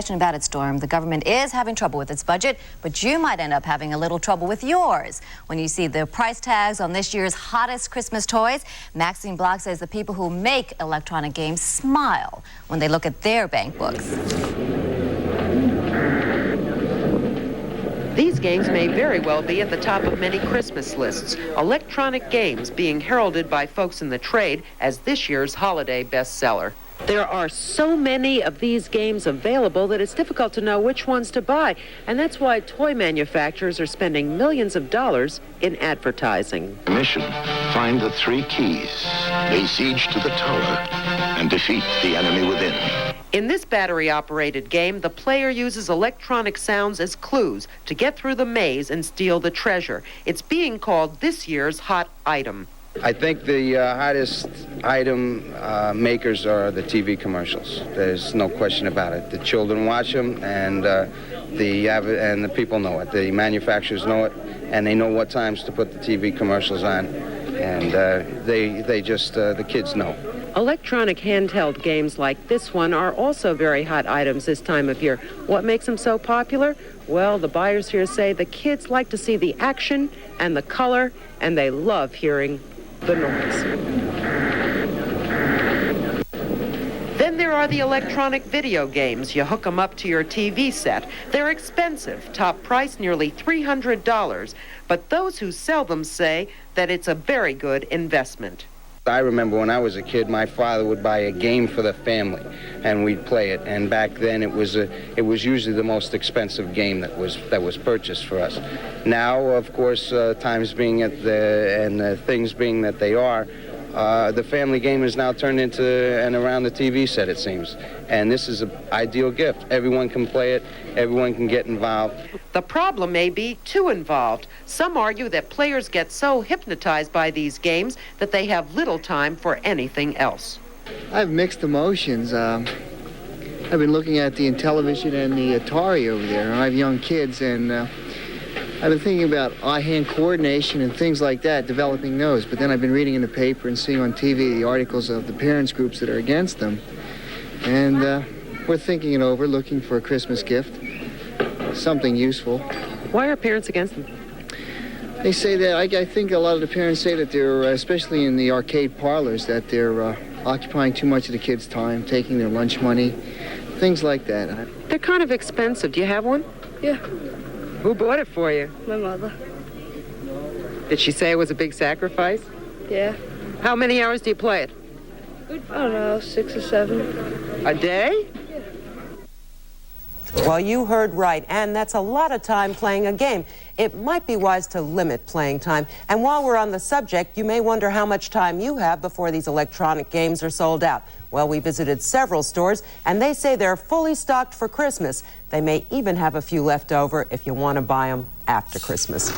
About it, Storm. The government is having trouble with its budget, but you might end up having a little trouble with yours. When you see the price tags on this year's hottest Christmas toys, Maxine Block says the people who make electronic games smile when they look at their bank books. These games may very well be at the top of many Christmas lists. Electronic games being heralded by folks in the trade as this year's holiday bestseller. There are so many of these games available that it's difficult to know which ones to buy, and that's why toy manufacturers are spending millions of dollars in advertising. Mission: find the 3 keys, lay siege to the tower, and defeat the enemy within. In this battery-operated game, the player uses electronic sounds as clues to get through the maze and steal the treasure. It's being called this year's hot item. I think the hottest item makers are the TV commercials. There's no question about it. The children watch them, and the people know it. The manufacturers know it, and they know what times to put the TV commercials on, and the kids know. Electronic handheld games like this one are also very hot items this time of year. What makes them so popular? Well, the buyers here say the kids like to see the action and the color, and they love hearing the noise. Then there are the electronic video games. You hook them up to your TV set. They're expensive, top price nearly $300, but those who sell them say that it's a very good investment. I remember when I was a kid, my father would buy a game for the family, and we'd play it. And back then, it was usually the most expensive game that was purchased for us. Now, of course, times being and things being that they are, the family game is now turned into and around the TV set, it seems. And this is an ideal gift. Everyone can play it. Everyone can get involved. The problem may be too involved. Some argue that players get so hypnotized by these games that they have little time for anything else. I have mixed emotions. I've been looking at the Intellivision and the Atari over there. I have young kids, and I've been thinking about eye-hand coordination and things like that, developing those. But then I've been reading in the paper and seeing on TV the articles of the parents' groups that are against them. And we're thinking it over, looking for a Christmas gift, something useful. Why are parents against them? They say that, I think a lot of the parents say that they're, especially in the arcade parlors, that they're occupying too much of the kids' time, taking their lunch money, things like that. They're kind of expensive. Do you have one? Yeah. Who bought it for you? My mother. Did she say it was a big sacrifice? Yeah. How many hours do you play it? I don't know, 6 or 7. A day? Yeah. Well, you heard right, and that's a lot of time playing a game. It might be wise to limit playing time. And while we're on the subject, you may wonder how much time you have before these electronic games are sold out. Well, we visited several stores, and they say they're fully stocked for Christmas. They may even have a few left over if you want to buy them after Christmas.